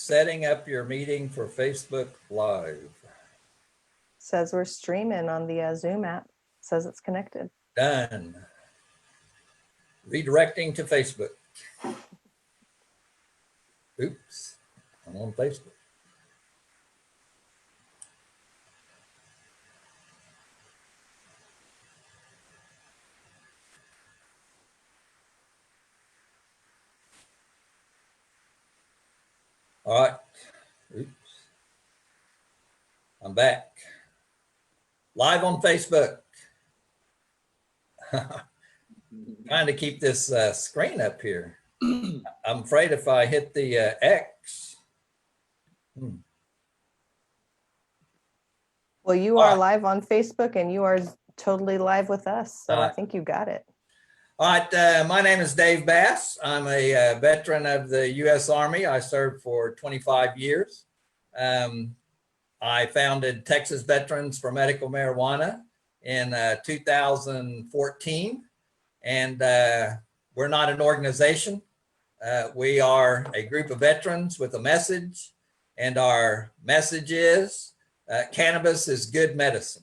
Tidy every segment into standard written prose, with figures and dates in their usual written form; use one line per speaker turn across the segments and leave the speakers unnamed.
setting up your meeting for Facebook Live.
Says we're streaming on the Zoom app. Says it's connected.
Done. Redirecting to Facebook. Oops, I'm on Facebook. All right. Oops. I'm back. Live on Facebook. Trying to keep this screen up here. I'm afraid if I hit the X.
Well, you are live on Facebook and you are totally live with us. So I think you got it.
All right. My name is Dave Bass. I'm a veteran of the U.S. Army. I served for 25 years. I founded Texas Veterans for Medical Marijuana in 2014. And we're not an organization. We are a group of veterans with a message. And our message is cannabis is good medicine.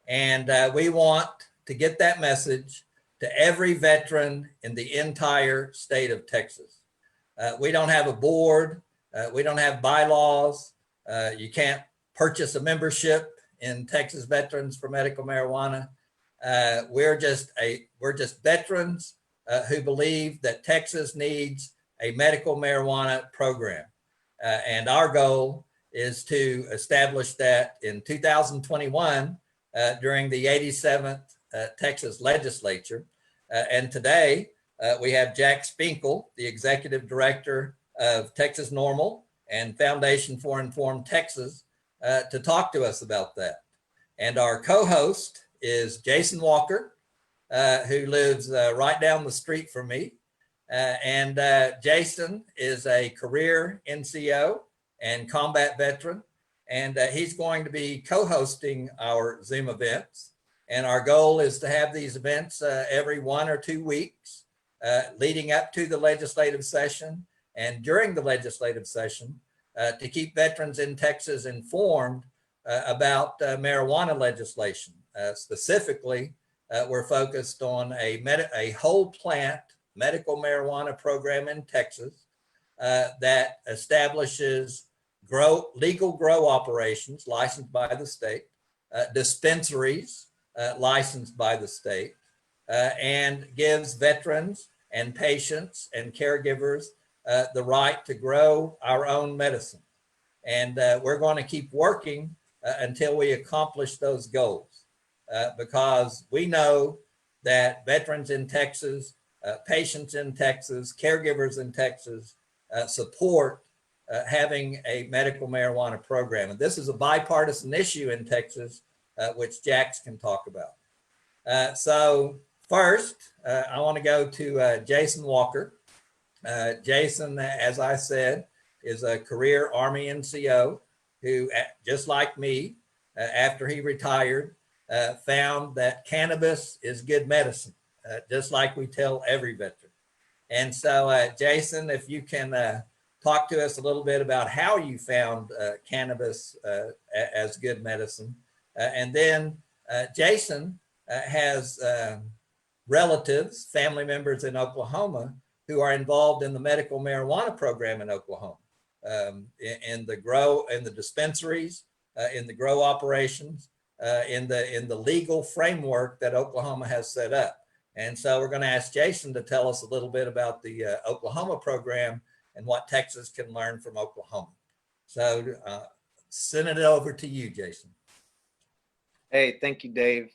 And we want to get that message to every veteran in the entire state of Texas. We don't have a board. We don't have bylaws. You can't purchase a membership in Texas Veterans for Medical Marijuana. We're just veterans who believe that Texas needs a medical marijuana program. And our goal is to establish that in 2021 during the 87th Texas Legislature. And today we have Jack Finkel, the Executive Director of Texas NORML and Foundation for Informed Texas, to talk to us about that. And our co-host is Jason Walker, who lives right down the street from me. And Jason is a career NCO and combat veteran. And he's going to be co-hosting our Zoom events. And our goal is to have these events every 1 or 2 weeks leading up to the legislative session and during the legislative session to keep veterans in Texas informed about marijuana legislation. Specifically, we're focused on a whole plant medical marijuana program in Texas that establishes legal grow operations licensed by the state, dispensaries licensed by the state, and gives veterans and patients and caregivers the right to grow our own medicine. And we're going to keep working until we accomplish those goals, because we know that veterans in Texas, patients in Texas, caregivers in Texas support having a medical marijuana program. And this is a bipartisan issue in Texas, which Jax can talk about. So first, I want to go to Jason Walker. Jason, as I said, is a career Army NCO who, just like me, after he retired, found that cannabis is good medicine, just like we tell every veteran. And so, Jason, if you can talk to us a little bit about how you found cannabis as good medicine. And then Jason has relatives, family members in Oklahoma who are involved in the medical marijuana program in Oklahoma, in the dispensaries, in the grow operations, in the legal framework that Oklahoma has set up. And so we're going to ask Jason to tell us a little bit about the Oklahoma program and what Texas can learn from Oklahoma. So send it over to you, Jason.
Hey, thank you, Dave.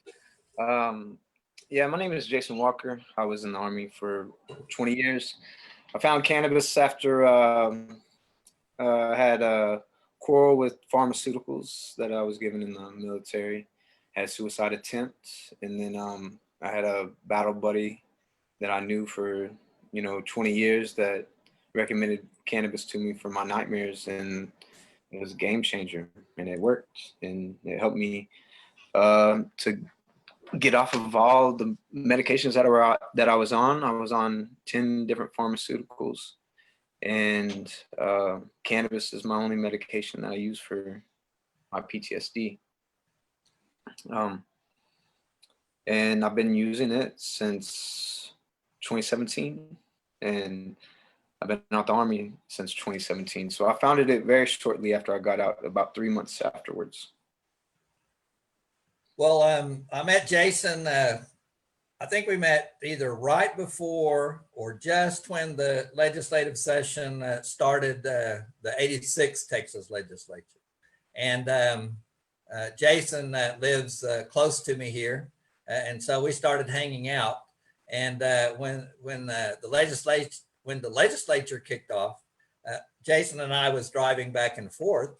Yeah, my name is Jason Walker. I was in the Army for 20 years. I found cannabis after I had a quarrel with pharmaceuticals that I was given in the military, had suicide attempts, and then I had a battle buddy that I knew for 20 years that recommended cannabis to me for my nightmares, and it was a game changer, and it worked, and it helped me to get off of all the medications that I was on. I was on 10 different pharmaceuticals, and cannabis is my only medication that I use for my PTSD. And I've been using it since 2017, and I've been out the Army since 2017. So I founded it very shortly after I got out, about 3 months afterwards.
Well, I met Jason, I think we met either right before or just when the legislative session started, the 86th Texas Legislature. And Jason lives close to me here. And so we started hanging out. And when the legislature kicked off, Jason and I was driving back and forth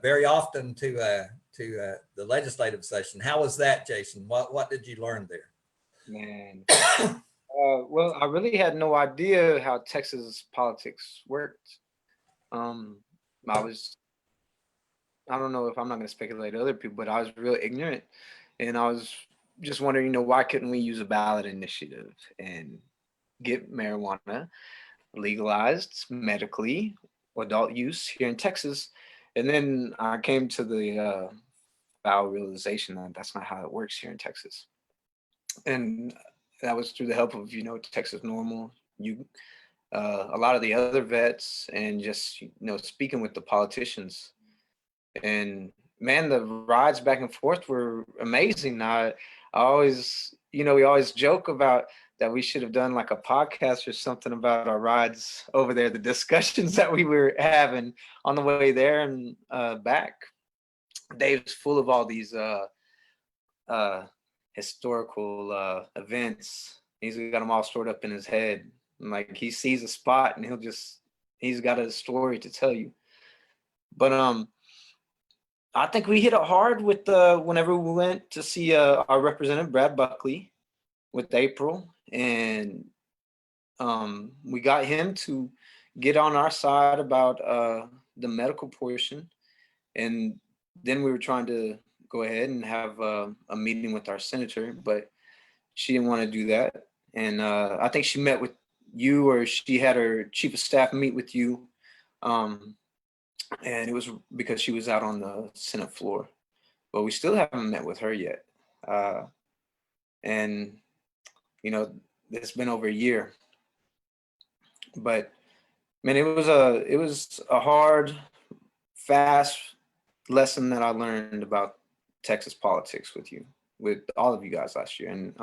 very often to the legislative session. How was that, Jason? What did you learn there?
Man, well, I really had no idea how Texas politics worked. I don't know if I'm not going to speculate to other people, but I was real ignorant, and I was just wondering, you know, why couldn't we use a ballot initiative and get marijuana legalized medically, adult use here in Texas? And then I came to the foul realization that that's not how it works here in Texas. And that was through the help of, you know, Texas NORML, a lot of the other vets, and just, you know, speaking with the politicians. And man, the rides back and forth were amazing. I always, you know, we always joke about that we should have done like a podcast or something about our rides over there, the discussions that we were having on the way there and back. Dave's full of all these historical events. He's got them all stored up in his head. Like he sees a spot and he's got a story to tell you. But I think we hit it hard with whenever we went to see our representative Brad Buckley with April, and we got him to get on our side about the medical portion. And then we were trying to go ahead and have a meeting with our senator, but she didn't want to do that. And I think she met with you, or she had her chief of staff meet with you. And it was because she was out on the Senate floor, but we still haven't met with her yet. And, you know, it's been over a year, but man, it was a hard, fast lesson that I learned about Texas politics with all of you guys last year. And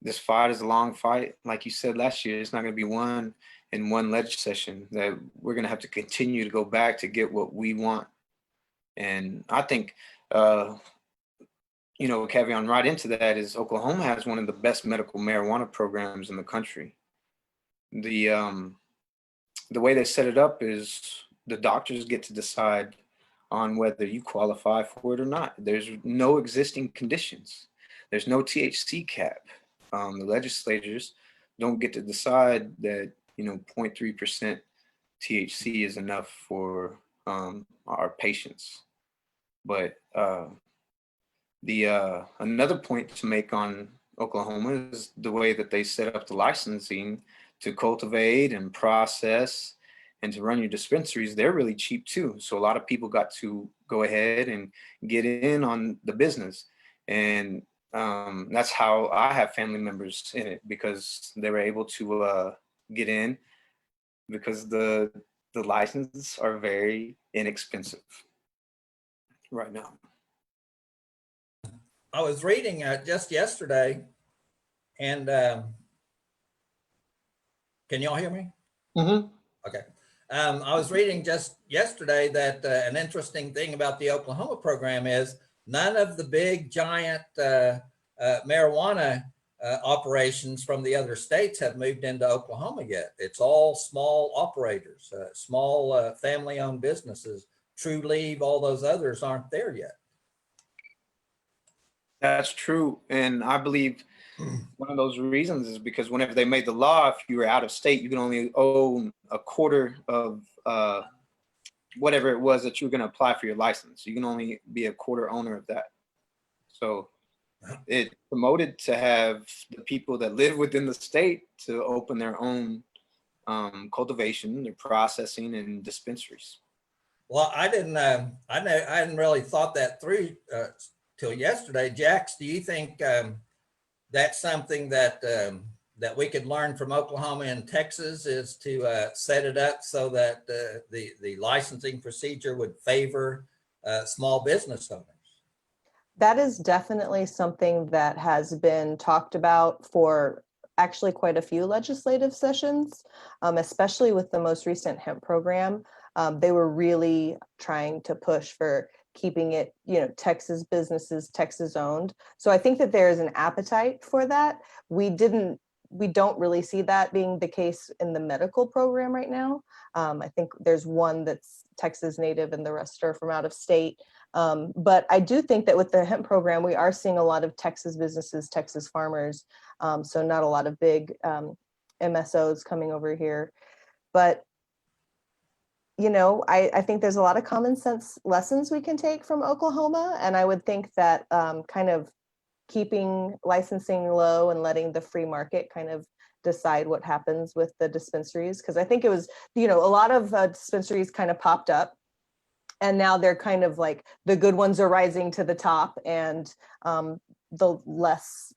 this fight is a long fight. Like you said last year, it's not going to be won in one legislation, that we're going to have to continue to go back to get what we want. And I think, you know, caveat right into that is Oklahoma has one of the best medical marijuana programs in the country. The way they set it up is the doctors get to decide on whether you qualify for it or not. There's no existing conditions. There's no THC cap. The legislators don't get to decide that, you know, 0.3% THC is enough for our patients. But another point to make on Oklahoma is the way that they set up the licensing to cultivate and process and to run your dispensaries. They're really cheap too. So a lot of people got to go ahead and get in on the business. And that's how I have family members in it, because they were able to get in, because the licenses are very inexpensive right now.
I was reading just yesterday, and can y'all hear me?
Mm-hmm.
Okay. I was reading just yesterday that an interesting thing about the Oklahoma program is none of the big giant marijuana operations from the other states have moved into Oklahoma yet. It's all small operators, small family-owned businesses. True Leave, all those others aren't there yet.
That's true. And I believe one of those reasons is because whenever they made the law, if you were out of state, you can only own a quarter of whatever it was that you were going to apply for your license. You can only be a quarter owner of that. So it promoted to have the people that live within the state to open their own cultivation, their processing, and dispensaries.
Well, I hadn't really thought that through till yesterday. Jax, do you think that's something that that we could learn from Oklahoma and Texas, is to set it up so that the licensing procedure would favor small business owners?
That is definitely something that has been talked about for actually quite a few legislative sessions, especially with the most recent hemp program. They were really trying to push for keeping it, Texas businesses, Texas owned. So I think that there is an appetite for that. We don't really see that being the case in the medical program right now. I think there's one that's Texas native and the rest are from out of state. But I do think that with the hemp program, we are seeing a lot of Texas businesses, Texas farmers. So not a lot of big MSOs coming over here. But, I think there's a lot of common sense lessons we can take from Oklahoma. And I would think that kind of keeping licensing low and letting the free market kind of decide what happens with the dispensaries. Because I think it was, a lot of dispensaries kind of popped up. And now they're kind of like the good ones are rising to the top, and the less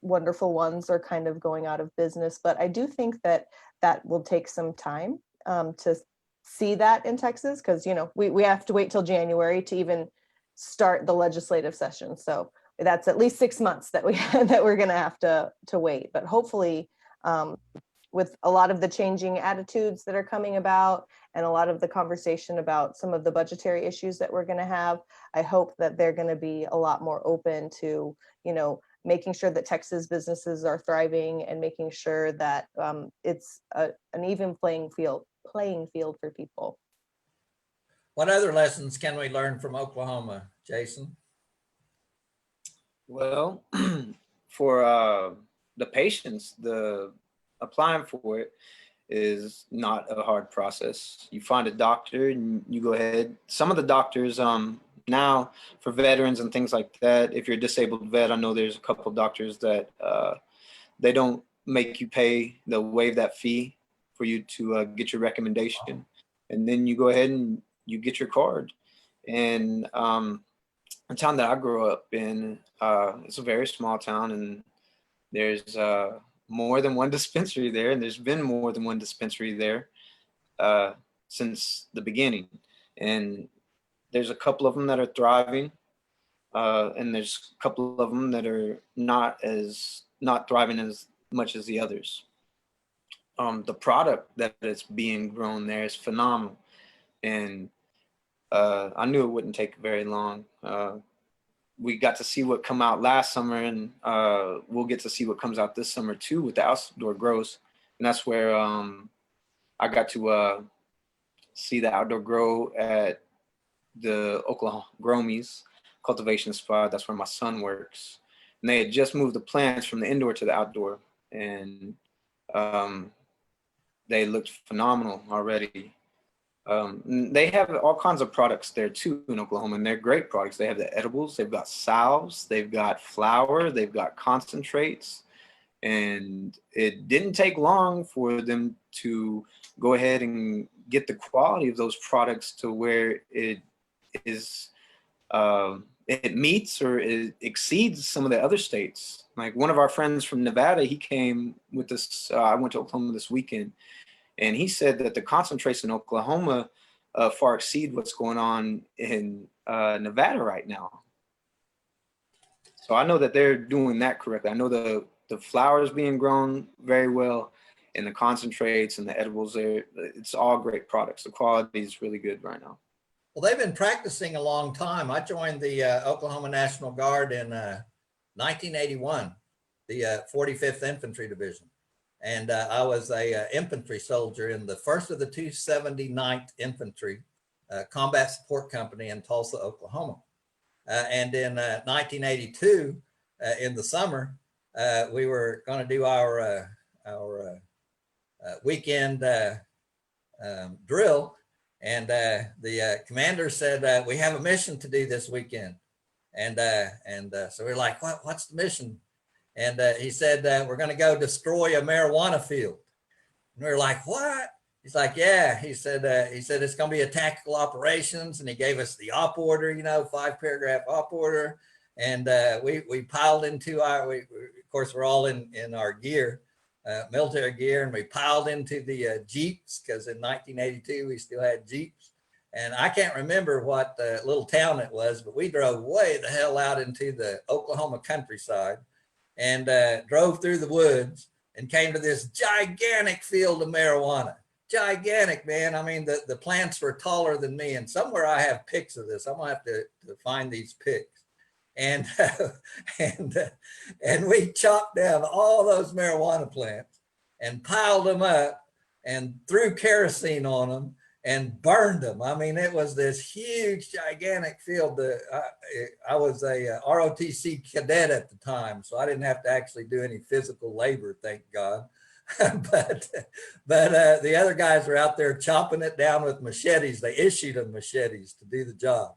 wonderful ones are kind of going out of business. But I do think that that will take some time to see that in Texas, because we have to wait till January to even start the legislative session. So that's at least 6 months that we're going to have to wait. But hopefully, with a lot of the changing attitudes that are coming about and a lot of the conversation about some of the budgetary issues that we're going to have, I hope that they're going to be a lot more open to, making sure that Texas businesses are thriving and making sure that it's an even playing field for people.
What other lessons can we learn from Oklahoma, Jason?
Well, for the patients, the applying for it is not a hard process. You find a doctor and you go ahead. Some of the doctors now for veterans and things like that, if you're a disabled vet, I know there's a couple of doctors that they don't make you pay, they'll waive that fee for you to get your recommendation. And then you go ahead and you get your card. And the town that I grew up in, it's a very small town, and there's more than one dispensary there, and there's been more than one dispensary there since the beginning. And there's a couple of them that are thriving, and there's a couple of them that are not thriving as much as the others. The product that is being grown there is phenomenal, and I knew it wouldn't take very long. We got to see what come out last summer, and we'll get to see what comes out this summer too with the outdoor grows. And that's where I got to see the outdoor grow at the Oklahoma Gromies cultivation spot. That's where my son works. And they had just moved the plants from the indoor to the outdoor, and they looked phenomenal already. They have all kinds of products there too in Oklahoma, and they're great products. They have the edibles, they've got salves, they've got flour, they've got concentrates. And it didn't take long for them to go ahead and get the quality of those products to where it is, it meets or it exceeds some of the other states. Like one of our friends from Nevada, he came with us. I went to Oklahoma this weekend, and he said that the concentrates in Oklahoma far exceed what's going on in Nevada right now. So I know that they're doing that correctly. I know the flour is being grown very well, and the concentrates and the edibles there, it's all great products. The quality is really good right now.
Well, they've been practicing a long time. I joined the Oklahoma National Guard in 1981, the 45th Infantry Division. And I was a infantry soldier in the first of the 279th Infantry Combat Support Company in Tulsa, Oklahoma. And in 1982, in the summer, we were going to do our weekend drill. And the commander said, we have a mission to do this weekend. And so we're like, what's the mission? And he said, we're going to go destroy a marijuana field. And we were like, what? He's like, yeah. He said it's going to be a tactical operations, and he gave us the op order, 5-paragraph op order, and we piled into of course, we're all in our gear, military gear, and we piled into the Jeeps, because in 1982 we still had Jeeps, and I can't remember what little town it was, but we drove way the hell out into the Oklahoma countryside, and drove through the woods and came to this gigantic field of marijuana. Gigantic, man. I mean, the plants were taller than me, and somewhere I have pics of this. I'm gonna have to find these pics. And and we chopped down all those marijuana plants and piled them up and threw kerosene on them and burned them. I mean, it was this huge, gigantic field. I was a ROTC cadet at the time, so I didn't have to actually do any physical labor, thank God. but the other guys were out there chopping it down with machetes. They issued them machetes to do the job,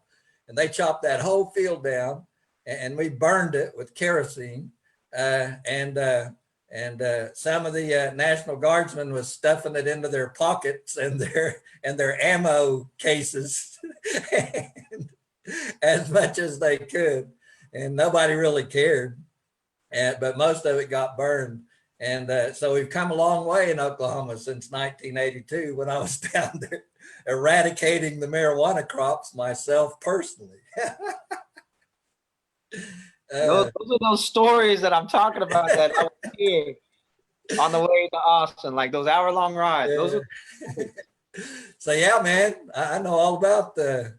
and they chopped that whole field down, and we burned it with kerosene. And some of the National Guardsmen was stuffing it into their pockets and their ammo cases as much as they could, and nobody really cared. But most of it got burned. And so we've come a long way in Oklahoma since 1982, when I was down there eradicating the marijuana crops myself personally.
Those are those stories that I'm talking about that I was hearing on the way to Austin, like those hour-long rides.
Yeah.
Those are
So yeah, man, I know all about the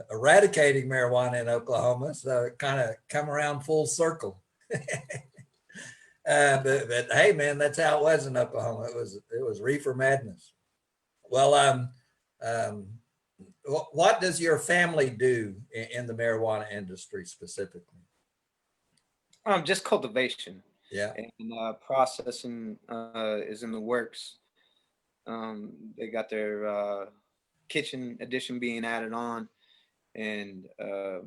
eradicating marijuana in Oklahoma. So it kind of come around full circle. But hey, man, that's how it was in Oklahoma. It was reefer madness. Well, what does your family do in the marijuana industry specifically?
just cultivation.
Yeah.
And processing is in the works. They got their kitchen addition being added on, and the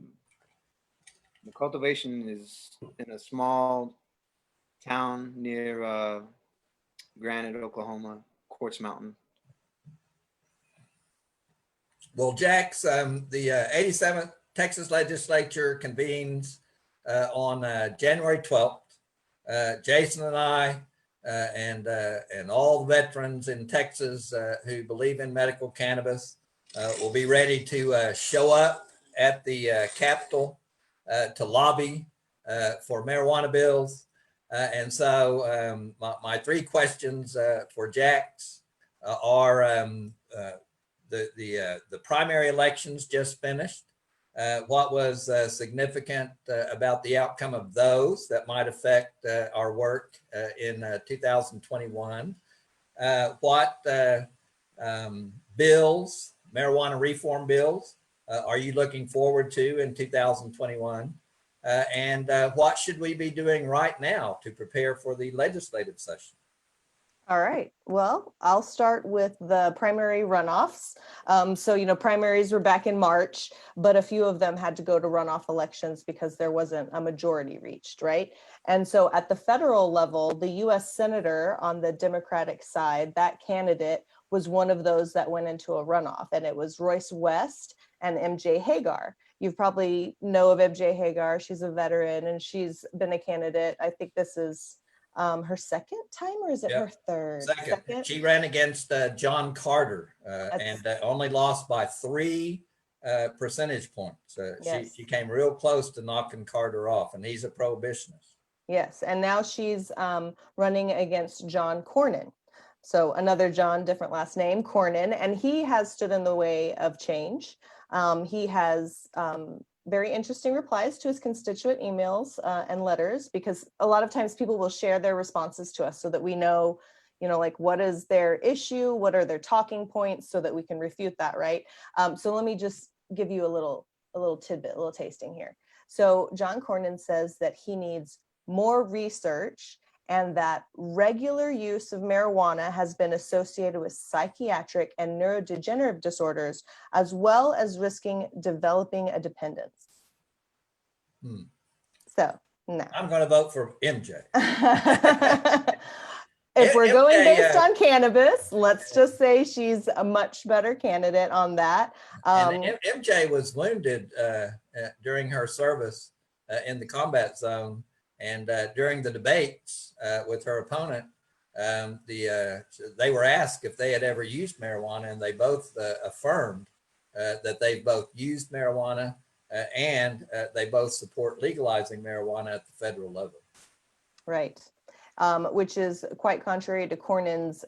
cultivation is in a small town near Granite, Oklahoma, Quartz Mountain.
Well, Jax, the 87th Texas Legislature convenes on January 12th. Jason and I and all the veterans in Texas who believe in medical cannabis will be ready to show up at the Capitol to lobby for marijuana bills. And so my 3 questions for Jax are the primary elections just finished. What was significant about the outcome of those that might affect our work in 2021? What bills, marijuana reform bills, are you looking forward to in 2021? And what should we be doing right now to prepare for the legislative session?
All right. Well, I'll start with the primary runoffs. So, primaries were back in March, but a few of them had to go to runoff elections because there wasn't a majority reached, right? And so at the federal level, the US Senator on the Democratic side, that candidate was one of those that went into a runoff, and it was Royce West and MJ Hagar. You probably know of MJ Hagar. She's a veteran, and she's been a candidate. I think this is her second time, or is it her third?
Second. She ran against John Carter and only lost by 3 percentage points.
Yes.
She came real close to knocking Carter off, and he's a prohibitionist.
Yes, and now she's running against John Cornyn. So another John, different last name, Cornyn, and he has stood in the way of change. He has very interesting replies to his constituent emails and letters, because a lot of times people will share their responses to us so that we know, like what is their issue, what are their talking points, so that we can refute that, right? So let me just give you a little tidbit, a little tasting here. So John Cornyn says that he needs more research, and that regular use of marijuana has been associated with psychiatric and neurodegenerative disorders, as well as risking developing a dependence. So, no.
I'm going to vote for MJ.
if we're going
MJ,
based on cannabis, let's just say she's a much better candidate on that.
And MJ was wounded during her service in the combat zone, and during the debates with her opponent, they were asked if they had ever used marijuana, and they both affirmed that they both used marijuana and they both support legalizing marijuana at the federal level.
Right, which is quite contrary to Cornyn's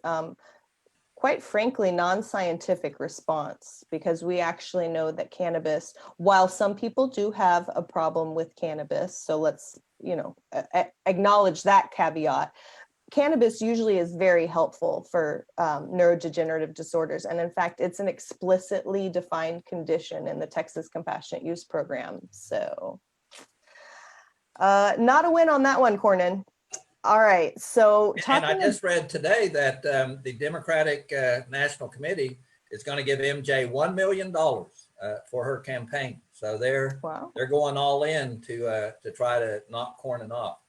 quite frankly, non-scientific response, because we actually know that cannabis, while some people do have a problem with cannabis, so let's, acknowledge that caveat, cannabis usually is very helpful for neurodegenerative disorders. And in fact, it's an explicitly defined condition in the Texas Compassionate Use Program. So not a win on that one, Cornyn. All right, so
and I just read today that the Democratic National Committee is going to give MJ $1 million for her campaign. So they're going all in to try to knock Cornyn off.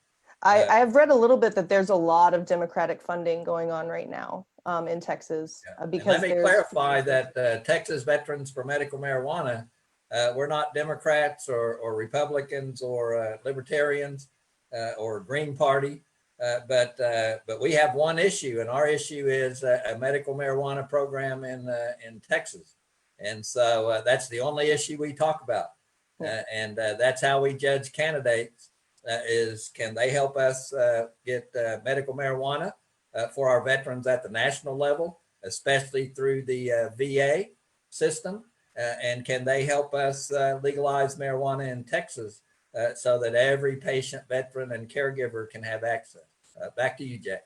I've read a little bit that there's a lot of Democratic funding going on right now in Texas. Because
let me clarify that Texas Veterans for Medical Marijuana, we're not Democrats or Republicans or Libertarians or Green Party. But we have one issue, and our issue is a medical marijuana program in Texas, and so that's the only issue we talk about, and that's how we judge candidates: is can they help us get medical marijuana for our veterans at the national level, especially through the VA system, and can they help us legalize marijuana in Texas? So that every patient, veteran, and caregiver can have access. Back to you, Jack.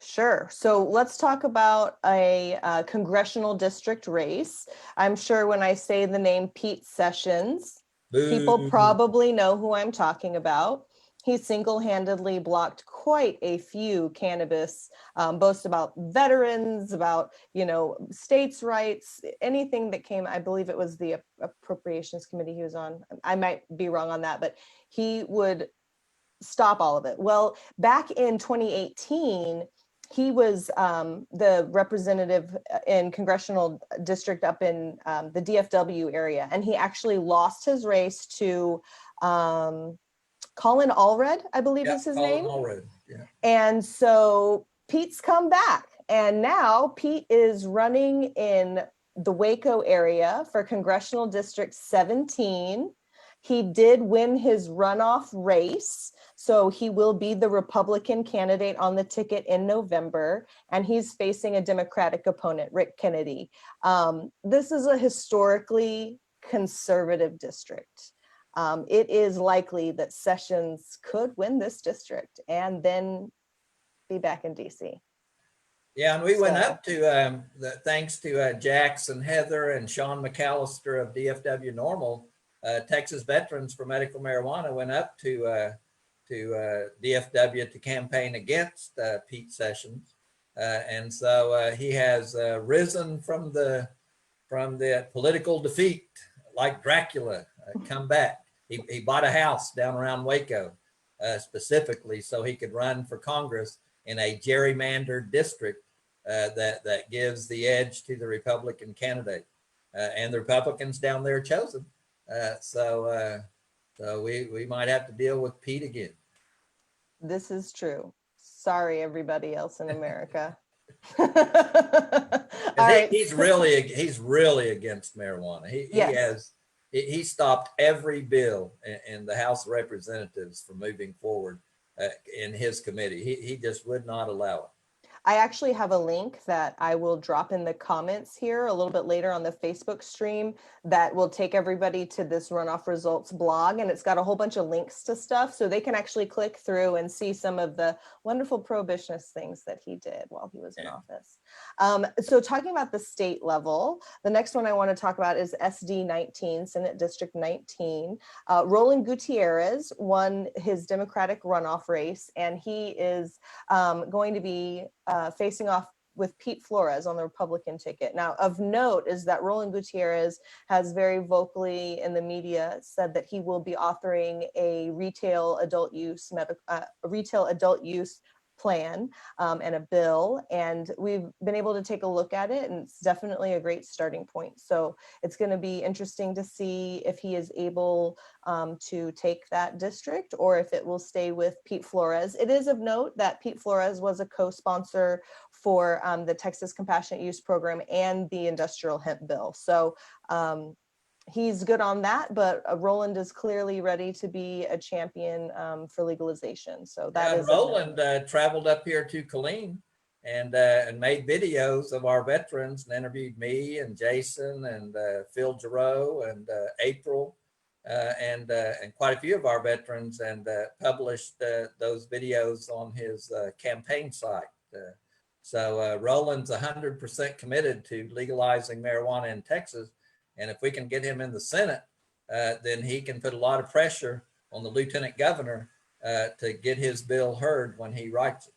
Sure. So let's talk about a congressional district race. I'm sure when I say the name Pete Sessions, people probably know who I'm talking about. He single-handedly blocked quite a few cannabis boasts about veterans, about, states' rights, anything that came. I believe it was the Appropriations Committee he was on. I might be wrong on that, but he would stop all of it. Well, back in 2018, he was the representative in congressional district up in the DFW area, and he actually lost his race to Colin Allred, I believe is his name.
Allred. Yeah.
And so Pete's come back, and now Pete is running in the Waco area for Congressional District 17. He did win his runoff race, so he will be the Republican candidate on the ticket in November, and he's facing a Democratic opponent, Rick Kennedy. This is a historically conservative district. It is likely that Sessions could win this district and then be back in DC.
Yeah, and we went up to, thanks to Jackson, Heather, and Sean McAllister of DFW NORML, Texas Veterans for Medical Marijuana went up to DFW to campaign against Pete Sessions. And so he has risen from the political defeat like Dracula, come back. He bought a house down around Waco specifically so he could run for Congress in a gerrymandered district that gives the edge to the Republican candidate. And the Republicans down there chose him. So we might have to deal with Pete again.
This is true. Sorry, everybody else in America.
He's really against marijuana. He stopped every bill in the House of Representatives from moving forward in his committee. He just would not allow it.
I actually have a link that I will drop in the comments here a little bit later on the Facebook stream that will take everybody to this runoff results blog. And it's got a whole bunch of links to stuff, so they can actually click through and see some of the wonderful prohibitionist things that he did while he was in office. So talking about the state level, the next one I want to talk about is SD 19, Senate District 19. Roland Gutierrez won his Democratic runoff race, and he is going to be facing off with Pete Flores on the Republican ticket. Now, of note is that Roland Gutierrez has very vocally in the media said that he will be authoring a retail adult use plan and a bill, and we've been able to take a look at it, and it's definitely a great starting point. So it's going to be interesting to see if he is able to take that district or if it will stay with Pete Flores. It is of note that Pete Flores was a co-sponsor for the Texas Compassionate Use Program and the Industrial Hemp Bill. So he's good on that, but Roland is clearly ready to be a champion for legalization. So that is
Roland traveled up here to Killeen and made videos of our veterans and interviewed me and Jason and Phil Giroux and April and quite a few of our veterans, and published those videos on his campaign site. So Roland's 100% committed to legalizing marijuana in Texas. And if we can get him in the Senate, then he can put a lot of pressure on the lieutenant governor to get his bill heard when he writes it.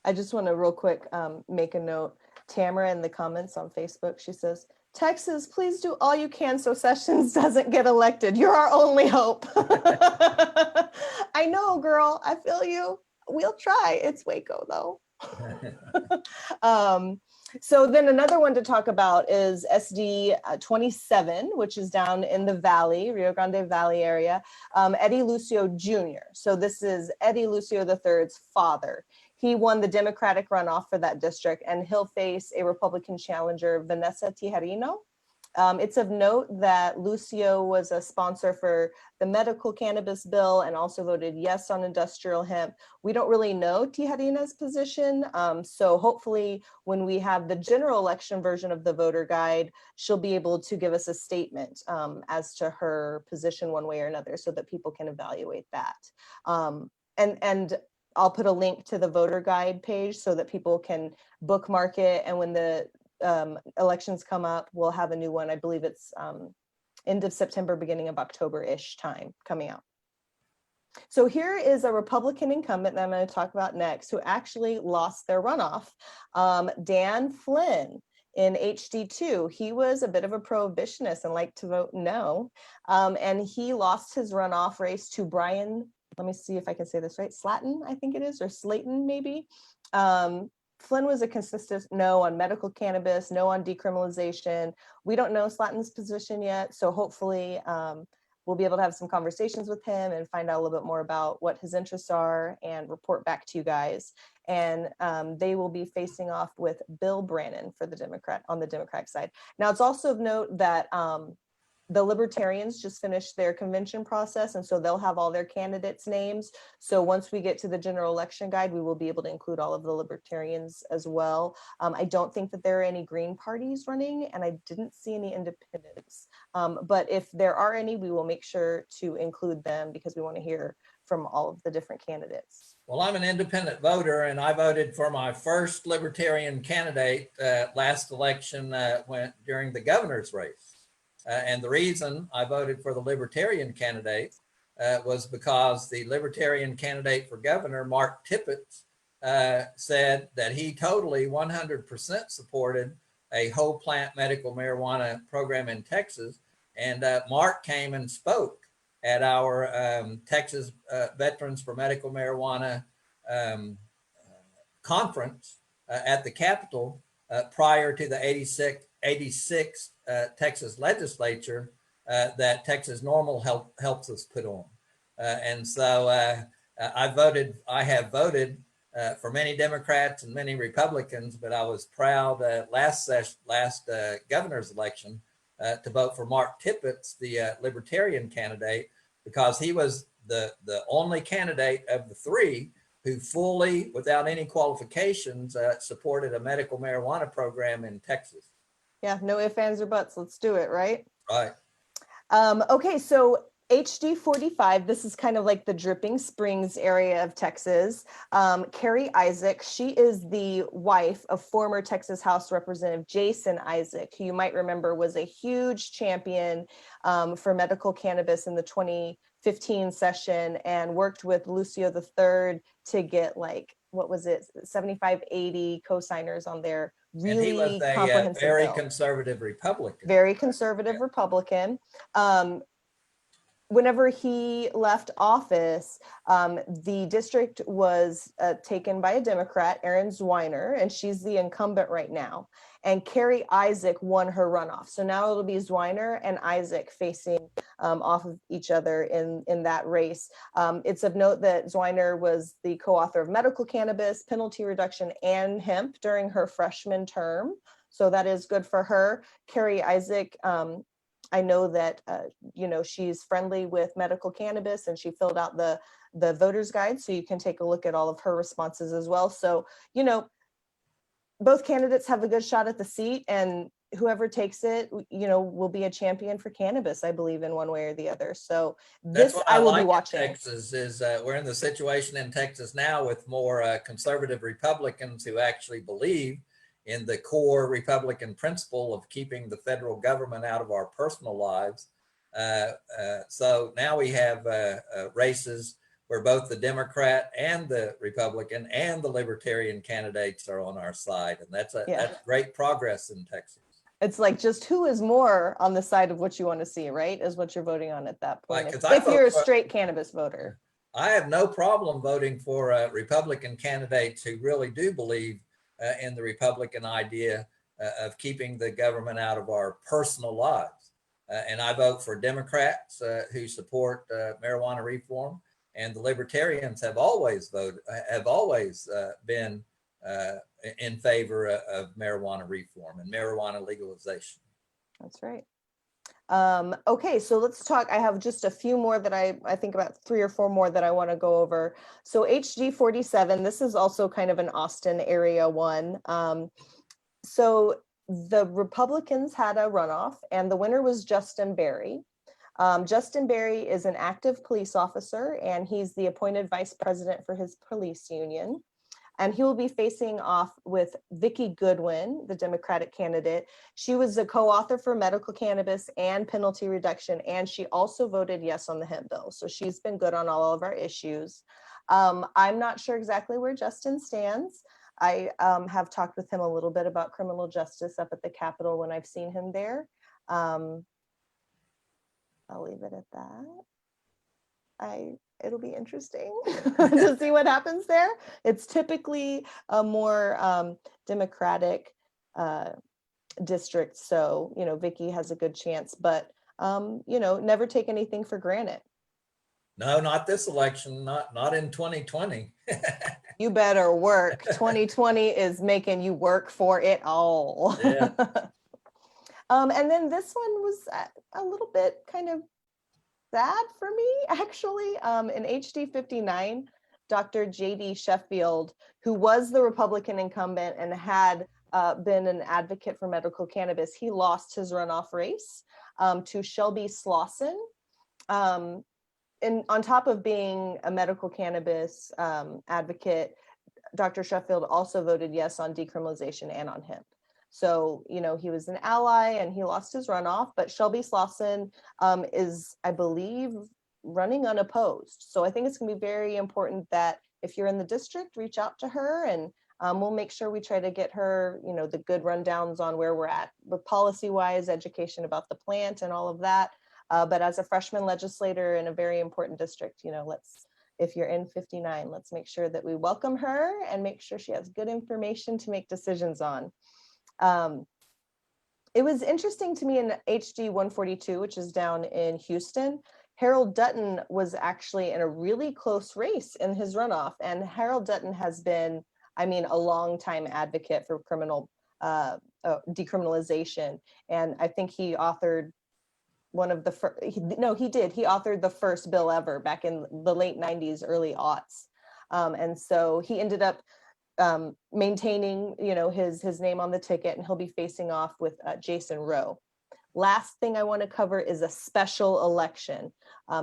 I just want to real quick make a note. Tamara in the comments on Facebook, she says, Texas, please do all you can so Sessions doesn't get elected. You're our only hope. I know, girl. I feel you. We'll try. It's Waco, though. So then another one to talk about is SD 27, which is down in the Valley, Rio Grande Valley area, Eddie Lucio Jr. So this is Eddie Lucio III's father. He won the Democratic runoff for that district, and he'll face a Republican challenger, Vanessa Tijerino. It's of note that Lucio was a sponsor for the medical cannabis bill and also voted yes on industrial hemp. We don't really know Tijerina's position. So hopefully when we have the general election version of the voter guide, she'll be able to give us a statement as to her position one way or another so that people can evaluate that. And I'll put a link to the voter guide page so that people can bookmark it. And when the elections come up, we'll have a new one. I believe it's end of September, beginning of October-ish time coming out. So here is a Republican incumbent that I'm going to talk about next, who actually lost their runoff, Dan Flynn in HD2. He was a bit of a prohibitionist and liked to vote no. And he lost his runoff race to Brian, let me see if I can say this right, Slatton, I think it is, or Slayton maybe. Flynn was a consistent no on medical cannabis, no on decriminalization. We don't know Slatton's position yet, so hopefully we'll be able to have some conversations with him and find out a little bit more about what his interests are and report back to you guys. And they will be facing off with Bill Brannon for the Democrat on the Democratic side. Now, it's also of note that the Libertarians just finished their convention process, and so they'll have all their candidates' names. So once we get to the general election guide, we will be able to include all of the Libertarians as well. I don't think that there are any Green parties running, and I didn't see any independents. But if there are any, we will make sure to include them because we want to hear from all of the different candidates.
Well, I'm an independent voter, and I voted for my first Libertarian candidate last election during the governor's race. And the reason I voted for the Libertarian candidate was because the Libertarian candidate for governor, Mark Tippett, said that he totally 100% supported a whole plant medical marijuana program in Texas. And Mark came and spoke at our Texas Veterans for Medical Marijuana conference at the Capitol prior to the 86 Texas Legislature that Texas NORML helps us put on. And so I have voted for many Democrats and many Republicans, but I was proud last governor's election to vote for Mark Tippett, the Libertarian candidate, because he was the only candidate of the three who fully, without any qualifications, supported a medical marijuana program in Texas.
Yeah, no ifs, ands, or buts. Let's do it, right?
Right.
Okay, so HD 45, this is kind of like the Dripping Springs area of Texas. Carrie Isaac, she is the wife of former Texas House Representative Jason Isaac, who you might remember was a huge champion for medical cannabis in the 2015 session and worked with Lucio III to get like, what was it, 75, 80 co-signers on their really
comprehensive bill. He was a very conservative Republican.
Very conservative Republican. whenever he left office, the district was taken by a Democrat, Erin Zwiner, and she's the incumbent right now. And Carrie Isaac won her runoff. So now it'll be Zwiner and Isaac facing off of each other in that race. It's of note that Zwiner was the co-author of Medical Cannabis, Penalty Reduction, and Hemp during her freshman term. So that is good for her. Carrie Isaac, I know that, she's friendly with medical cannabis, and she filled out the voter's guide. So you can take a look at all of her responses as well. So, both candidates have a good shot at the seat, and whoever takes it, will be a champion for cannabis, I believe, in one way or the other. So
That's
this
what
I will
like
be watching.
in Texas is we're in the situation in Texas now with more conservative Republicans who actually believe in the core Republican principle of keeping the federal government out of our personal lives. So now we have races where both the Democrat and the Republican and the Libertarian candidates are on our side. And that's great progress in Texas.
It's like, just who is more on the side of what you want to see, right? Is what you're voting on at that point.
Right,
if you're a straight cannabis voter.
I have no problem voting for Republican candidates who really do believe in the Republican idea of keeping the government out of our personal lives. And I vote for Democrats who support marijuana reform. And the Libertarians have always been in favor of marijuana reform and marijuana legalization.
That's right. Okay, so let's talk. I have just a few more that I think about 3 or 4 more that I want to go over. So HG 47, this is also kind of an Austin area one. So the Republicans had a runoff, and the winner was Justin Berry. Justin Berry is an active police officer, and he's the appointed vice president for his police union. And he will be facing off with Vicki Goodwin, the Democratic candidate. She was a co-author for medical cannabis and penalty reduction, and she also voted yes on the hemp bill. So she's been good on all of our issues. I'm not sure exactly where Justin stands. I have talked with him a little bit about criminal justice up at the Capitol when I've seen him there. I'll leave it at that. It'll be interesting to see what happens there. It's typically a more Democratic district. So, Vicki has a good chance, but, never take anything for granted.
No, not this election, not in 2020.
You better work. 2020 is making you work for it all.
Yeah.
And then this one was a little bit kind of sad for me, actually. In HD 59, Dr. J.D. Sheffield, who was the Republican incumbent and had been an advocate for medical cannabis, he lost his runoff race to Shelby Slauson. And on top of being a medical cannabis advocate, Dr. Sheffield also voted yes on decriminalization and on hemp. So, he was an ally and he lost his runoff, but Shelby Slauson is, I believe, running unopposed. So I think it's going to be very important that if you're in the district, reach out to her, and we'll make sure we try to get her, the good rundowns on where we're at with policy-wise, education about the plant and all of that. But as a freshman legislator in a very important district, if you're in 59, let's make sure that we welcome her and make sure she has good information to make decisions on. It was interesting to me in HD 142, which is down in Houston. Harold Dutton was actually in a really close race in his runoff. And Harold Dutton has been, a long time advocate for criminal decriminalization. And I think he authored one of the first, he authored the first bill ever back in the late 90s, early aughts. And so he ended up maintaining, his name on the ticket, and he'll be facing off with Jason Rowe. Last thing I want to cover is a special election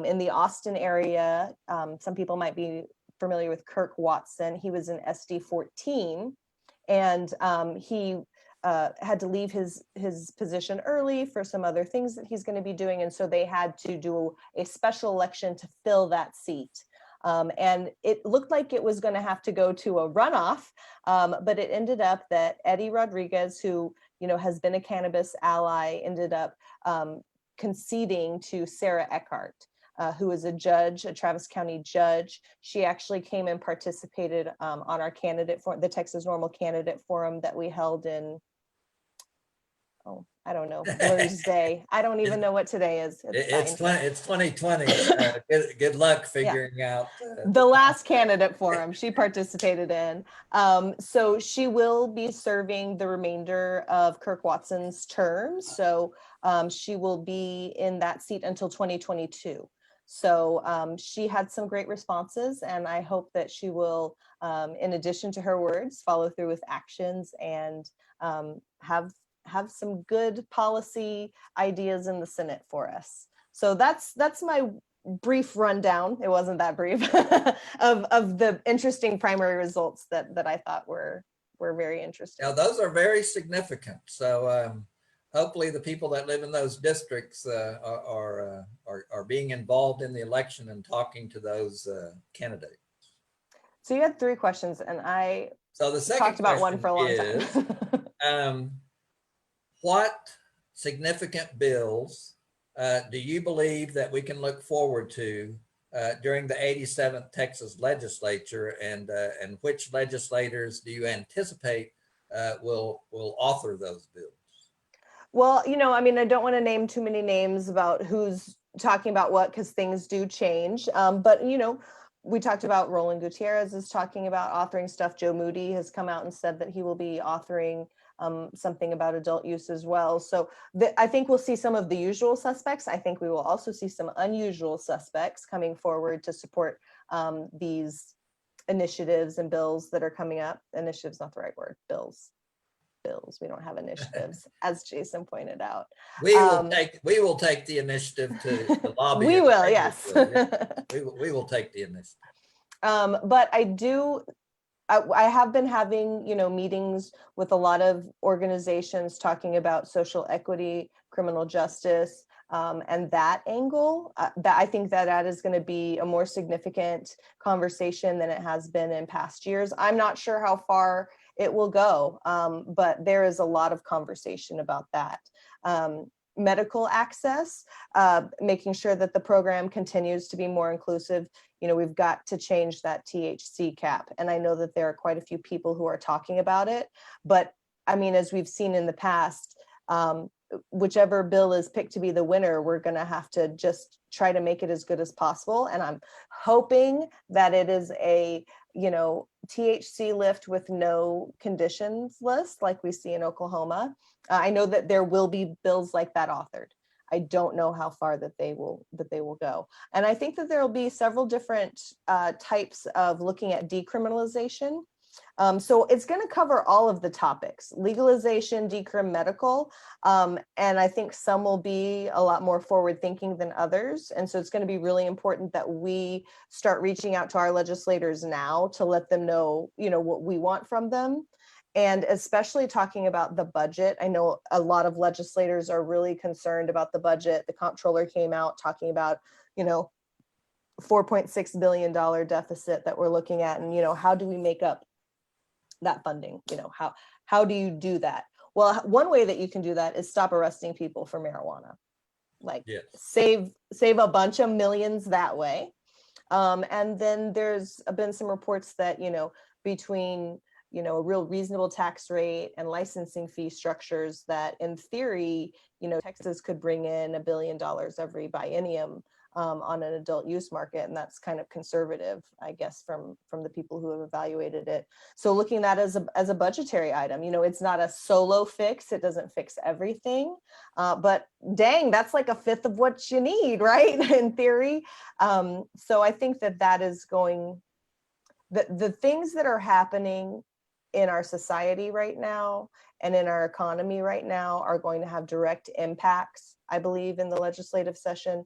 in the Austin area. Some people might be familiar with Kirk Watson. He was in SD 14, and he had to leave his position early for some other things that he's going to be doing, and so they had to do a special election to fill that seat. And it looked like it was going to have to go to a runoff, but it ended up that Eddie Rodriguez, who has been a cannabis ally, ended up conceding to Sarah Eckhart. who is a judge, a Travis County judge. She actually came and participated on our candidate for the Texas NORML candidate forum that we held in, oh, I don't know, Blur's Day. I don't even know what today is.
It's
fine.
it's 2020. Good luck figuring out.
The last candidate forum she participated in. So she will be serving the remainder of Kirk Watson's term. So she will be in that seat until 2022. So she had some great responses, and I hope that she will, in addition to her words, follow through with actions and have some good policy ideas in the Senate for us. So that's my brief rundown. It wasn't that brief of the interesting primary results that I thought were very interesting.
Now, those are very significant. So hopefully the people that live in those districts are being involved in the election and talking to those candidates.
So you had 3 questions, and
so the second
talked about one for a long
time. What significant bills do you believe that we can look forward to during the 87th Texas Legislature, and which legislators do you anticipate will author those bills?
Well, I mean, I don't want to name too many names about who's talking about what, because things do change. But, we talked about Roland Gutierrez is talking about authoring stuff. Joe Moody has come out and said that he will be authoring something about adult use as well. So I think we'll see some of the usual suspects. I think we will also see some unusual suspects coming forward to support these initiatives and bills that are coming up. Initiatives, not the right word, bills. We don't have initiatives, as Jason pointed out.
We will take the initiative to lobby.
We will, yes.
we will take the initiative.
But I have been having, meetings with a lot of organizations talking about social equity, criminal justice, and that angle. That I think that is going to be a more significant conversation than it has been in past years. I'm not sure how far it will go, but there is a lot of conversation about that. Medical access, making sure that the program continues to be more inclusive. We've got to change that THC cap. And I know that there are quite a few people who are talking about it. But I mean, as we've seen in the past, whichever bill is picked to be the winner, we're going to have to just try to make it as good as possible. And I'm hoping that it is a, THC lift with no conditions list like we see in Oklahoma. I know that there will be bills like that authored. I don't know how far that they will go. And I think that there will be several different types of looking at decriminalization. So it's going to cover all of the topics: legalization, decrim, medical. And I think some will be a lot more forward thinking than others. And so it's going to be really important that we start reaching out to our legislators now to let them know, what we want from them. And especially talking about the budget. I know a lot of legislators are really concerned about the budget. The comptroller came out talking about, $4.6 billion deficit that we're looking at. And, how do we make up that funding? How do you do that? Well, one way that you can do that is stop arresting people for marijuana. Yes. Save a bunch of millions that way. And then there's been some reports that, between a real reasonable tax rate and licensing fee structures, that in theory, Texas could bring in $1 billion every biennium on an adult use market. And that's kind of conservative, I guess, from the people who have evaluated it. So looking at that as a budgetary item, it's not a solo fix. It doesn't fix everything, but dang, that's like a fifth of what you need, right? In theory. So I think that is going, the things that are happening in our society right now and in our economy right now are going to have direct impacts, I believe, in the legislative session.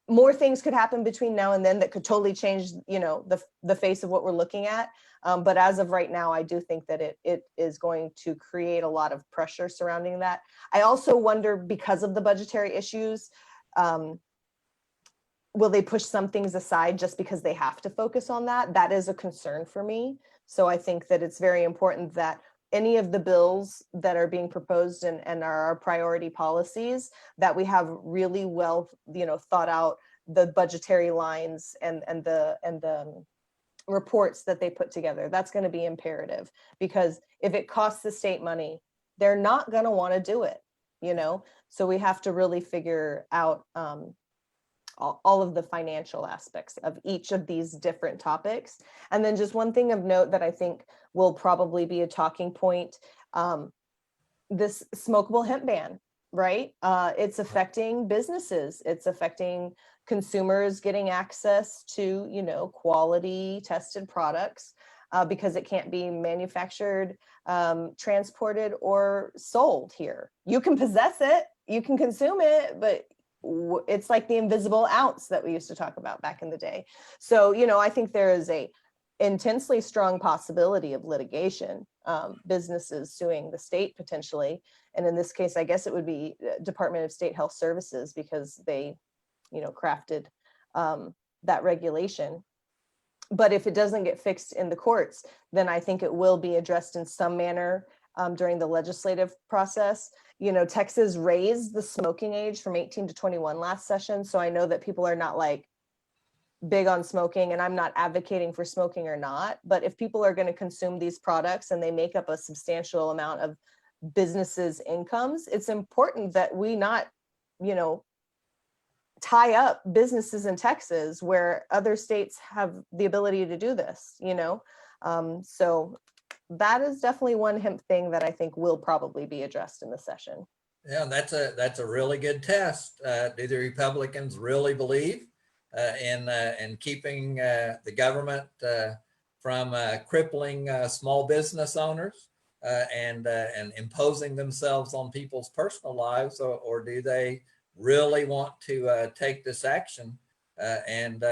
More things could happen between now and then that could totally change, the face of what we're looking at. But as of right now, I do think that it is going to create a lot of pressure surrounding that. I also wonder, because of the budgetary issues, will they push some things aside just because they have to focus on that? That is a concern for me. So I think that it's very important that any of the bills that are being proposed and are our priority policies, that we have really well, thought out the budgetary lines and the reports that they put together. That's going to be imperative, because if it costs the state money, they're not going to want to do it, you know? So we have to really figure out all of the financial aspects of each of these different topics. And then just one thing of note that I think will probably be a talking point, this smokable hemp ban, right? It's affecting businesses. It's affecting consumers getting access to, you know, quality tested products, because it can't be manufactured, transported, or sold here. You can possess it, you can consume it, but it's like the invisible ounce that we used to talk about back in the day. So, you know, I think there is a intensely strong possibility of litigation, businesses suing the state potentially. And in this case, I guess it would be Department of State Health Services, because they, you know, crafted that regulation. But if it doesn't get fixed in the courts, then I think it will be addressed in some manner during the legislative process. You know, Texas raised the smoking age from 18 to 21 last session. So I know that people are not like big on smoking, and I'm not advocating for smoking or not, but if people are going to consume these products and they make up a substantial amount of businesses' incomes, it's important that we not, you know, tie up businesses in Texas where other states have the ability to do this, you know? So that is definitely one hemp thing that I think will probably be addressed in the session.
Yeah, that's a really good test. Do the Republicans really believe in keeping the government from crippling small business owners and imposing themselves on people's personal lives, or do they really want to take this action and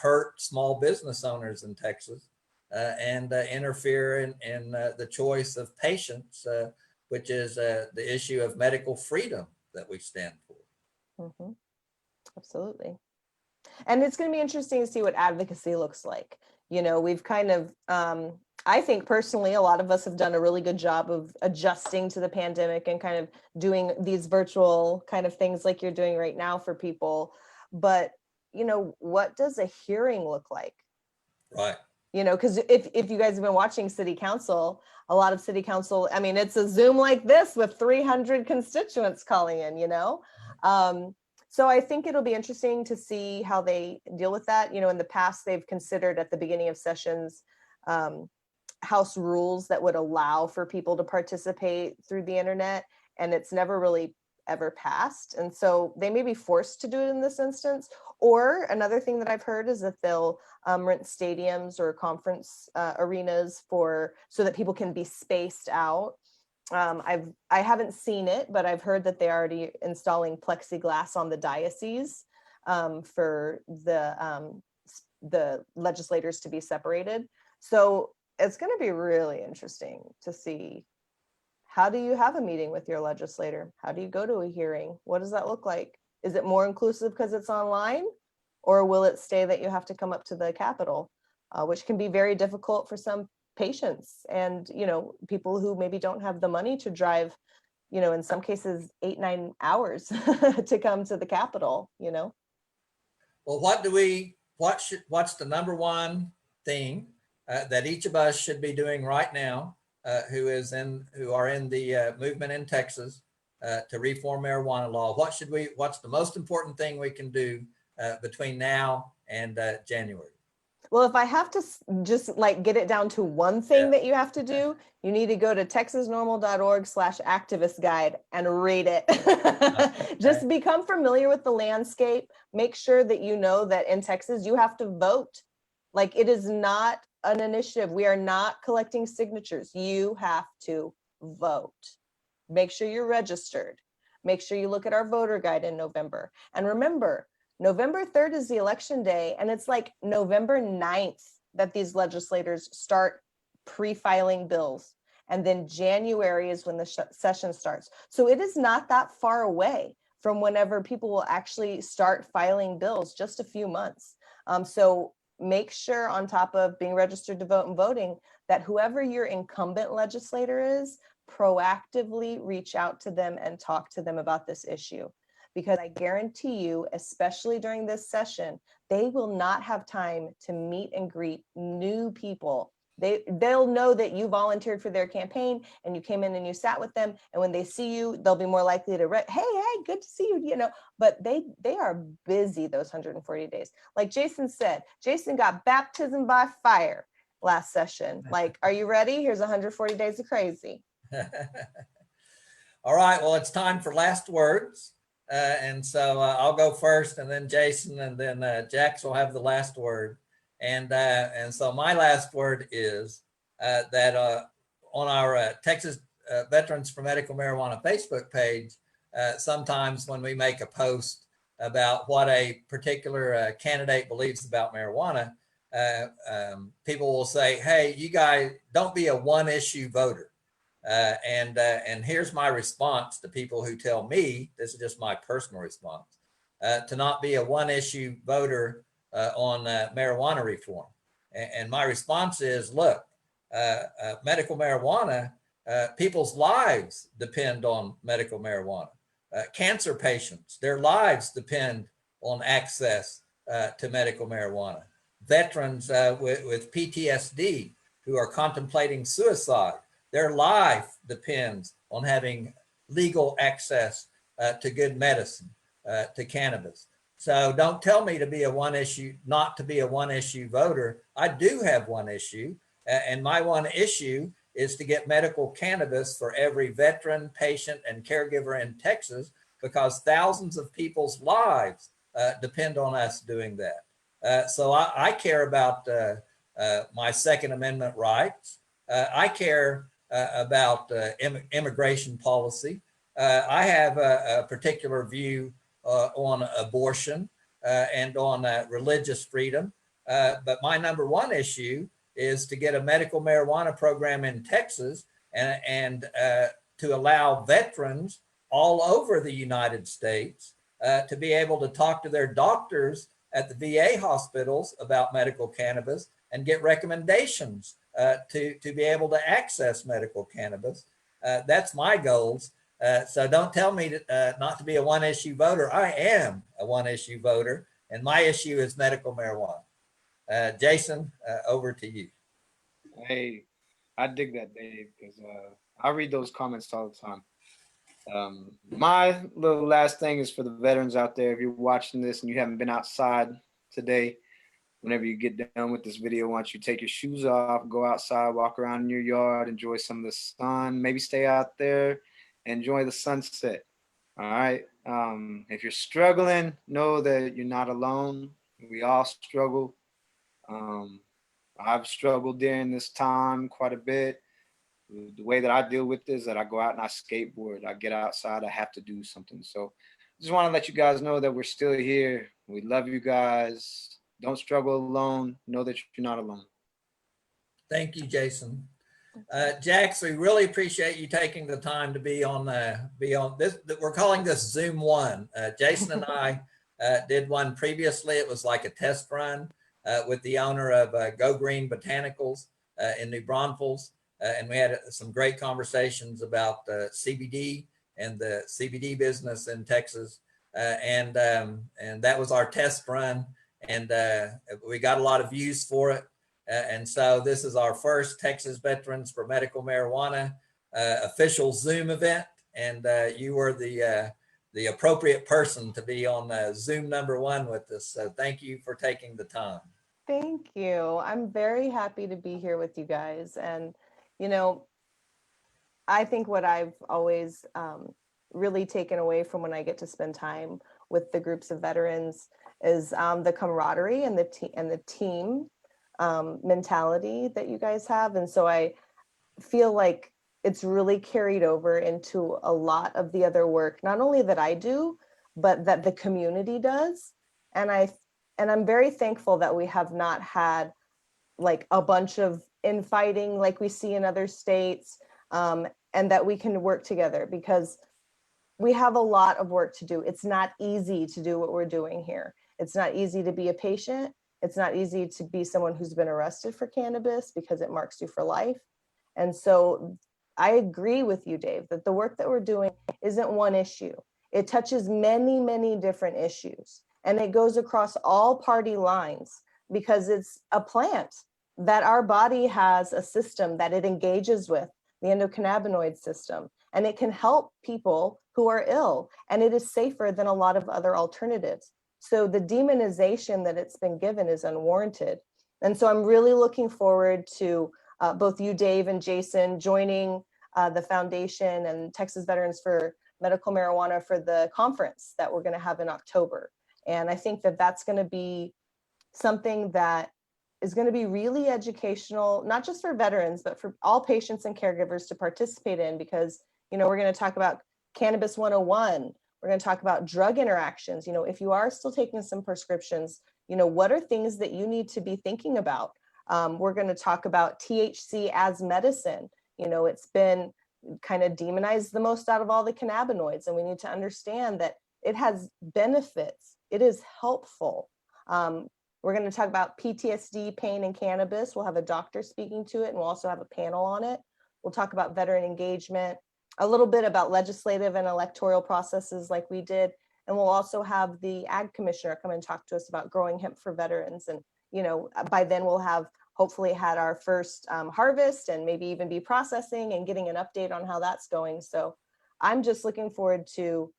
hurt small business owners in Texas and interfere in the choice of patients, which is the issue of medical freedom that we stand for.
Mm-hmm. Absolutely. And it's going to be interesting to see what advocacy looks like. You know, we've kind of, I think personally, a lot of us have done a really good job of adjusting to the pandemic and kind of doing these virtual kind of things like you're doing right now for people. But, you know, what does a hearing look like?
Right.
You know, because if you guys have been watching city council, a lot of city council, I mean, it's a Zoom like this with 300 constituents calling in, you know? So I think it'll be interesting to see how they deal with that. You know, in the past, they've considered at the beginning of sessions, House rules that would allow for people to participate through the internet, and it's never really ever passed. And so they may be forced to do it in this instance. Or another thing that I've heard is that they'll rent stadiums or conference arenas so that people can be spaced out. I haven't seen it, but I've heard that they're already installing plexiglass on the diocese for the legislators to be separated. So it's going to be really interesting to see, how do you have a meeting with your legislator? How do you go to a hearing? What does that look like? Is it more inclusive because it's online, or will it stay that you have to come up to the Capitol, which can be very difficult for some patients and, you know, people who maybe don't have the money to drive, you know, in some cases 8-9 hours to come to the Capitol, you know?
Well, what's the number one thing that each of us should be doing right now, who are in the movement in Texas to reform marijuana law? What's the most important thing we can do between now and January?
Well, if I have to just like get it down to one thing that you have to do, you need to go to texasnormal.org/activist guide and read it. Just become familiar with the landscape. Make sure that you know that in Texas, you have to vote. Like, it is not an initiative. We are not collecting signatures. You have to vote. Make sure you're registered. Make sure you look at our voter guide in November. And remember, November 3rd is the election day, and it's like November 9th that these legislators start pre-filing bills. And then January is when the session starts. So it is not that far away from whenever people will actually start filing bills, just a few months. So make sure, on top of being registered to vote and voting, that whoever your incumbent legislator is, proactively reach out to them and talk to them about this issue. because I guarantee you, especially during this session, they will not have time to meet and greet new people. They'll know that you volunteered for their campaign and you came in and you sat with them. And when they see you, they'll be more likely to, hey, good to see you, you know, but they are busy those 140 days. Like Jason said, Jason got baptism by fire last session. Like, are you ready? Here's 140 days of crazy.
All right, well, it's time for last words. And so I'll go first, and then Jason, and then Jax will have the last word. And so my last word is that on our Texas Veterans for Medical Marijuana Facebook page, sometimes when we make a post about what a particular candidate believes about marijuana, people will say, hey, you guys don't be a one-issue voter. And here's my response to people who tell me, this is just my personal response, to not be a one-issue voter on marijuana reform. And my response is, look, medical marijuana, people's lives depend on medical marijuana. Cancer patients, their lives depend on access to medical marijuana. Veterans with PTSD who are contemplating suicide, their life depends on having legal access to good medicine, to cannabis. So don't tell me to be a one issue, not to be a one issue voter. I do have one issue, and my one issue is to get medical cannabis for every veteran, patient, and caregiver in Texas, because thousands of people's lives depend on us doing that. So I care about my Second Amendment rights. I care about immigration policy. I have a particular view on abortion and on religious freedom. But my number one issue is to get a medical marijuana program in Texas and to allow veterans all over the United States to be able to talk to their doctors at the VA hospitals about medical cannabis and get recommendations to be able to access medical cannabis. That's my goals. So don't tell me not to be a one issue voter. I am a one issue voter, and my issue is medical marijuana. Jason, over to you.
Hey, I dig that, Dave, because I read those comments all the time. My little last thing is for the veterans out there. If you're watching this and you haven't been outside today, whenever you get done with this video, why don't you take your shoes off, go outside, walk around in your yard, enjoy some of the sun, maybe stay out there, enjoy the sunset. All right. If you're struggling, know that you're not alone. We all struggle. I've struggled during this time quite a bit. The way that I deal with this is that I go out and I skateboard. I get outside. I have to do something. So I just want to let you guys know that we're still here. We love you guys. Don't struggle alone. Know that you're not alone.
Thank you, Jason. Jax, we really appreciate you taking the time to be on this. We're calling this Zoom 1. Jason and I did one previously. It was like a test run with the owner of Go Green Botanicals in New Braunfels. And we had some great conversations about CBD and the CBD business in Texas. And that was our test run. And we got a lot of views for it. And so this is our first Texas Veterans for Medical Marijuana official Zoom event. And you were the appropriate person to be on Zoom number 1 with us. So thank you for taking the time.
Thank you. I'm very happy to be here with you guys. And, you know, I think what I've always really taken away from when I get to spend time with the groups of veterans is the camaraderie and the team mentality that you guys have. And so I feel like it's really carried over into a lot of the other work, not only that I do, but that the community does. And I'm very thankful that we have not had like a bunch of infighting like we see in other states, and that we can work together, because we have a lot of work to do. It's not easy to do what we're doing here. It's not easy to be a patient. It's not easy to be someone who's been arrested for cannabis, because it marks you for life. And so I agree with you, Dave, that the work that we're doing isn't one issue. It touches many, many different issues, and it goes across all party lines because it's a plant that our body has a system that it engages with, the endocannabinoid system, and it can help people who are ill, and it is safer than a lot of other alternatives. So the demonization that it's been given is unwarranted. And so I'm really looking forward to both you, Dave, and Jason joining the foundation and Texas Veterans for Medical Marijuana for the conference that we're going to have in October. And I think that that's going to be something that is going to be really educational, not just for veterans, but for all patients and caregivers to participate in, because, you know, we're going to talk about Cannabis 101. We're going to talk about drug interactions. You know, if you are still taking some prescriptions, you know, what are things that you need to be thinking about? We're going to talk about THC as medicine. You know, it's been kind of demonized the most out of all the cannabinoids, and we need to understand that it has benefits. It is helpful. We're going to talk about PTSD, pain, and cannabis. We'll have a doctor speaking to it, and we'll also have a panel on it. We'll talk about veteran engagement, a little bit about legislative and electoral processes like we did. And we'll also have the Ag Commissioner come and talk to us about growing hemp for veterans. And, you know, by then we'll have hopefully had our first harvest and maybe even be processing and getting an update on how that's going. So I'm just looking forward to,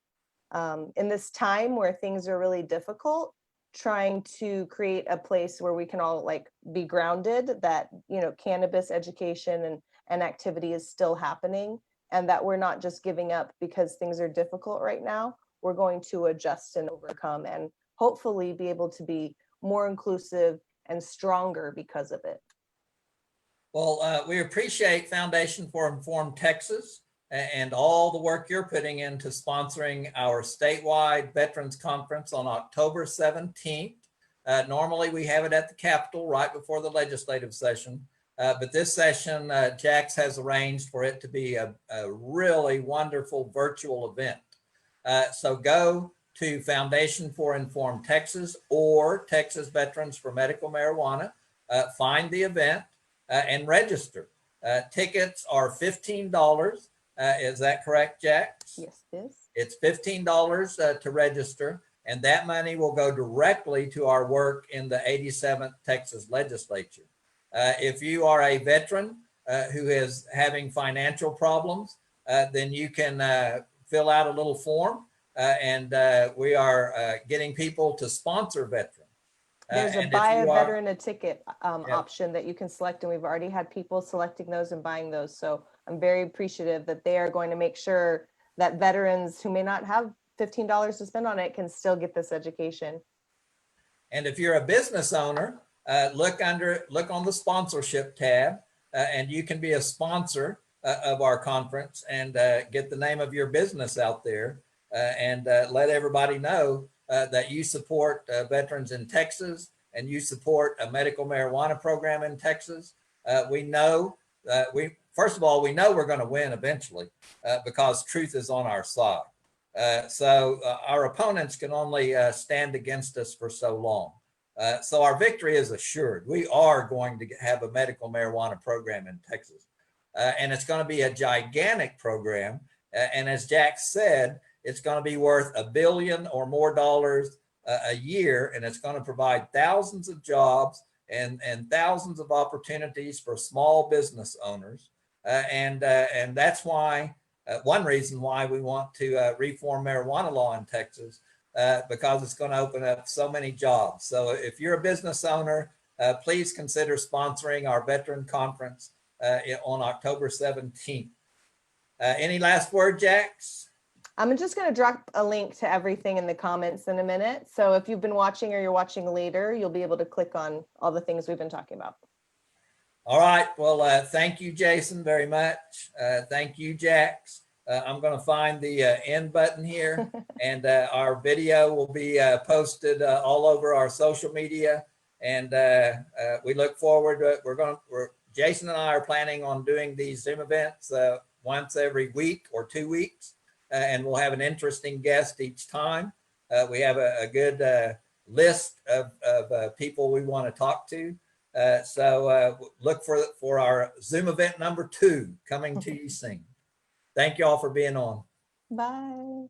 in this time where things are really difficult, trying to create a place where we can all like be grounded, that, you know, cannabis education and activity is still happening, and that we're not just giving up because things are difficult right now. We're going to adjust and overcome and hopefully be able to be more inclusive and stronger because of it.
Well, we appreciate Foundation for Informed Texas and all the work you're putting into sponsoring our statewide Veterans Conference on October 17th. Normally we have it at the Capitol right before the legislative session. But this session, Jax has arranged for it to be a really wonderful virtual event. So go to Foundation for Informed Texas or Texas Veterans for Medical Marijuana, find the event and register. Tickets are $15. Is that correct, Jax?
Yes, it is.
It's $15 to register, and that money will go directly to our work in the 87th Texas Legislature. If you are a veteran who is having financial problems, then you can fill out a little form, and we are getting people to sponsor veterans.
There's a buy a veteran a ticket option that you can select, and we've already had people selecting those and buying those. So I'm very appreciative that they are going to make sure that veterans who may not have $15 to spend on it can still get this education.
And if you're a business owner, look on the sponsorship tab, and you can be a sponsor of our conference and get the name of your business out there, and let everybody know that you support veterans in Texas and you support a medical marijuana program in Texas. We know first of all, we know we're going to win eventually because truth is on our side. So our opponents can only stand against us for so long. So our victory is assured. We are going to have a medical marijuana program in Texas. And it's going to be a gigantic program. And as Jack said, it's going to be worth $1 billion or more dollars a year. And it's going to provide thousands of jobs and thousands of opportunities for small business owners. And that's why, one reason why we want to reform marijuana law in Texas, because it's going to open up so many jobs. So if you're a business owner, please consider sponsoring our veteran conference on October 17th. Any last word, Jax?
I'm just going to drop a link to everything in the comments in a minute. So if you've been watching or you're watching later, you'll be able to click on all the things we've been talking about.
All right. Well, thank you, Jason, very much. Thank you, Jax. I'm going to find the end button here, and our video will be posted all over our social media. And we look forward to it. Jason and I are planning on doing these Zoom events once every week or 2 weeks, and we'll have an interesting guest each time. We have a good list of people we want to talk to. So look for our Zoom event number 2 coming to you soon. Thank you all for being on.
Bye.